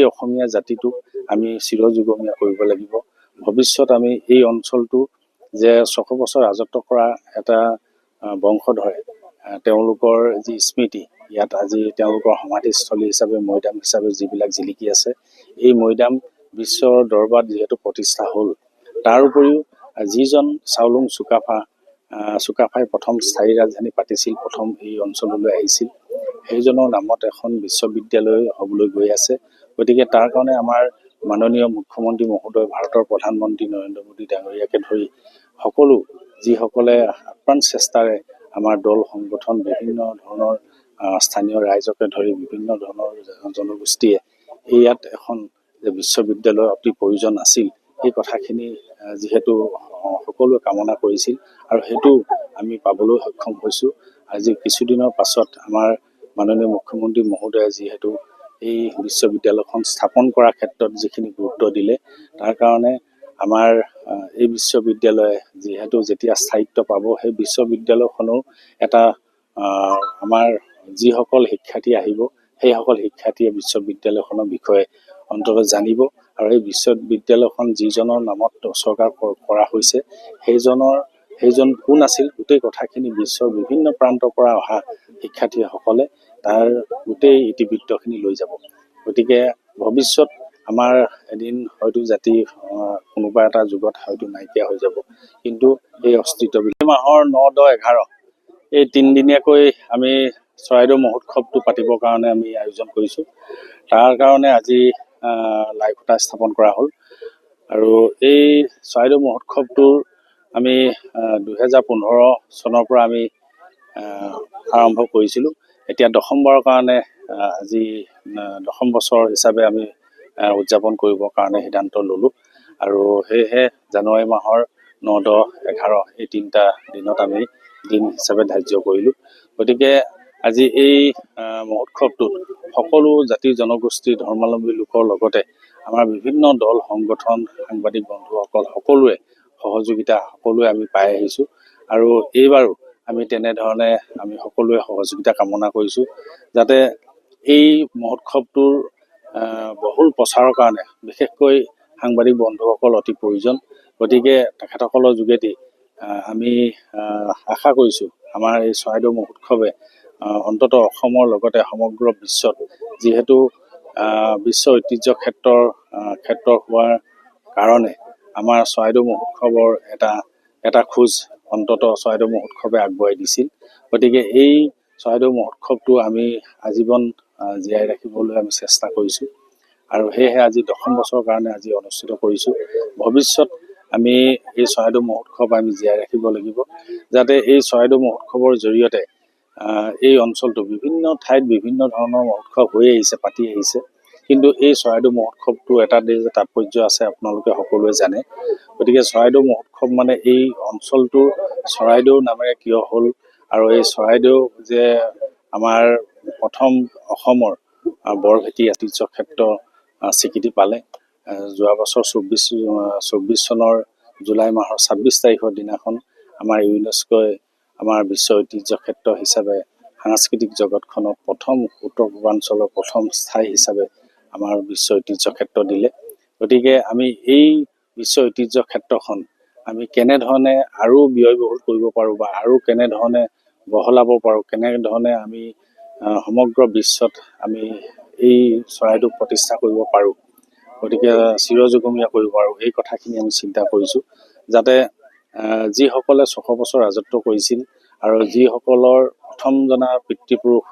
সেই অসমীয়া জাতিটোক আমি চিৰযুগমীয়া কৰিব লাগিব। ভৱিষ্যত আমি এই অঞ্চলটো যে 600 বছৰ ৰাজত্ব কৰা এটা বংশধৰে তেওঁলোকৰ যি স্মৃতি, ইয়াত আজি তেওঁলোকৰ সমাধিস্থলী হিচাপে মৈদাম হিচাপে যিবিলাক জিলিকি আছে, এই মৈদাম বিশ্বৰ দৰবাৰত যিহেতু প্ৰতিষ্ঠা হ'ল, তাৰ উপৰিও যিজন চাওলুং চুকাফাই প্ৰথম স্থায়ী ৰাজধানী পাতিছিল, প্ৰথম এই অঞ্চললৈ আহিছিল, সেইজনৰ নামত এখন বিশ্ববিদ্যালয় হ'বলৈ গৈ আছে। গতিকে তাৰ কাৰণে আমাৰ মাননীয় মুখ্যমন্ত্ৰী মহোদয়, ভাৰতৰ প্ৰধানমন্ত্ৰী নৰেন্দ্ৰ মোদী ডাঙৰীয়াকে ধৰি সকলো যিসকলে আপ্ৰাণ চেষ্টাৰে আমাৰ দল সংগঠন, বিভিন্ন ধৰণৰ স্থানীয় ৰাইজকে ধৰি বিভিন্ন ধৰণৰ জনগোষ্ঠীয়ে ইয়াত এখন যে বিশ্ববিদ্যালয় অতি প্ৰয়োজন আছিল, এই কথাখিনি যিহেতু সকলোৱে কামনা কৰিছিল আৰু সেইটো আমি পাবলৈ সক্ষম হৈছোঁ। আজি কিছুদিনৰ পাছত আমাৰ মাননীয় মুখ্যমন্ত্ৰী মহোদয়ে যিহেতু এই বিশ্ববিদ্যালয়খন স্থাপন কৰাৰ ক্ষেত্ৰত যিখিনি গুৰুত্ব দিলে, তাৰ কাৰণে আমাৰ এই বিশ্ববিদ্যালয়ে যিহেতু যেতিয়া স্থায়িত্ব পাব, সেই বিশ্ববিদ্যালয়খনো এটা আমাৰ যিসকল শিক্ষাৰ্থী আহিব, সেইসকল শিক্ষাৰ্থীয়ে বিশ্ববিদ্যালয়খনৰ বিষয়ে অন্ততঃ জানিব আৰু এই বিশ্ববিদ্যালয়খন যিজনৰ নামত উৎসৰ্গা কৰা হৈছে, সেইজন কোন আছিল, গোটেই কথাখিনি বিশ্বৰ বিভিন্ন প্ৰান্তৰ পৰা অহা শিক্ষাৰ্থীসকলে তাৰ গোটেই ইতিবৃত্তখিনি লৈ যাব। গতিকে ভৱিষ্যত আমাৰ এদিন হয়তো জাতি কোনোবা এটা যুগত হয়তো নাইকিয়া হৈ যাব, কিন্তু এই অস্তিত্ব মাহৰ 9, 10, 11 এই 3 দিনীয়াকৈ আমি চৰাইদেউ মহোৎসৱটো পাতিবৰ কাৰণে আমি আয়োজন কৰিছোঁ। তাৰ কাৰণে আজি লাই খুঁটা স্থাপন কৰা হ'ল আৰু এই চৰাইদেউ মহোৎসৱটোৰ আমি 2015 চনৰ পৰা আমি আৰম্ভ কৰিছিলোঁ। এতিয়া 10ম বাৰৰ কাৰণে আজি 10ম বছৰ হিচাপে আমি উদযাপন কৰিবৰ কাৰণে সিদ্ধান্ত ল'লোঁ আৰু সেয়েহে জানুৱাৰী মাহৰ 9, 10, 11 এই 3টা দিনত আমি দিন হিচাপে ধাৰ্য কৰিলোঁ। গতিকে আজি এই মহোৎসৱটোত সকলো জাতি জনগোষ্ঠী ধৰ্মাৱলম্বী লোকৰ লগতে আমাৰ বিভিন্ন দল সংগঠন, সাংবাদিক বন্ধুসকল সকলোৱে সহযোগিতা আমি পাই আহিছোঁ আৰু এইবাৰো আমি তেনেধৰণে আমি সকলোৱে সহযোগিতা কামনা কৰিছোঁ, যাতে এই মহোৎসৱটোৰ বহুল প্ৰচাৰৰ কাৰণে বিশেষকৈ সাংবাদিক বন্ধুসকল অতি প্ৰয়োজন। গতিকে তেখেতসকলৰ যোগেদি আমি আশা কৰিছোঁ আমাৰ এই চৰাইদেউ মহোৎসৱে অন্ততঃ অসমৰ লগতে সমগ্ৰ বিশ্বত, যিহেতু বিশ্ব ঐতিহ্য ক্ষেত্ৰ হোৱাৰ কাৰণে আমাৰ চৰাইদেউ মহোৎসৱৰ এটা খোজ অন্ততঃ চৰাইদেউ মহোৎসৱে আগবঢ়াই দিছিল। গতিকে এই চৰাইদেউ মহোৎসৱটো আমি আজীৱন জীয়াই ৰাখিবলৈ আমি চেষ্টা কৰিছোঁ আৰু সেয়েহে আজি 10ম বছৰৰ কাৰণে আজি অনুষ্ঠিত কৰিছোঁ। ভৱিষ্যত আমি এই চৰাইদেউ মহোৎসৱ আমি জীয়াই ৰাখিব লাগিব, যাতে এই চৰাইদেউ মহোৎসৱৰ জৰিয়তে এই অঞ্চলটো বিভিন্ন ঠাইত বিভিন্ন ধৰণৰ মহোৎসৱ হৈ আহিছে, পাতি আহিছে, কিন্তু এই চৰাইদেউ মহোৎসৱটো এটা তাৎপৰ্য আছে, আপোনালোকে সকলোৱে জানে। গতিকে চৰাইদেউ মহোৎসৱ মানে এই অঞ্চলটোৰ চৰাইদেউ নামেৰে কিয় হ'ল আৰু এই চৰাইদেউ যে আমাৰ প্ৰথম অসমৰ বৰভেটি ঐতিহ্য ক্ষেত্ৰ স্বীকৃতি পালে যোৱা বছৰ 24 চনৰ জুলাই মাহৰ 26 তাৰিখৰ দিনাখন আমাৰ ইউনেস্কোই আমাৰ বিশ্ব ঐতিহ্য ক্ষেত্ৰ হিচাপে সাংস্কৃতিক জগতখনত প্ৰথম উত্তৰ পূৰ্বাঞ্চলৰ প্ৰথম স্থায়ী হিচাপে আমাৰ বিশ্ব ঐতিহ্য ক্ষেত্ৰ দিলে। গতিকে আমি এই বিশ্ব ঐতিহ্য ক্ষেত্ৰখন আমি কেনেধৰণে আৰু ব্যয়বহুল কৰিব পাৰোঁ বা আৰু কেনেধৰণে বহলাব পাৰোঁ, কেনেধৰণে আমি সমগ্ৰ বিশ্বত আমি এই চৰাইদেউক প্ৰতিষ্ঠা কৰিব পাৰোঁ, গতিকে চিৰযুগমীয়া কৰিব পাৰোঁ, এই কথাখিনি আমি চিন্তা কৰিছোঁ, যাতে যিসকলে 600 বছৰ ৰাজত্ব কৰিছিল আৰু যিসকলৰ প্ৰথম জনা পিতৃপুৰুষ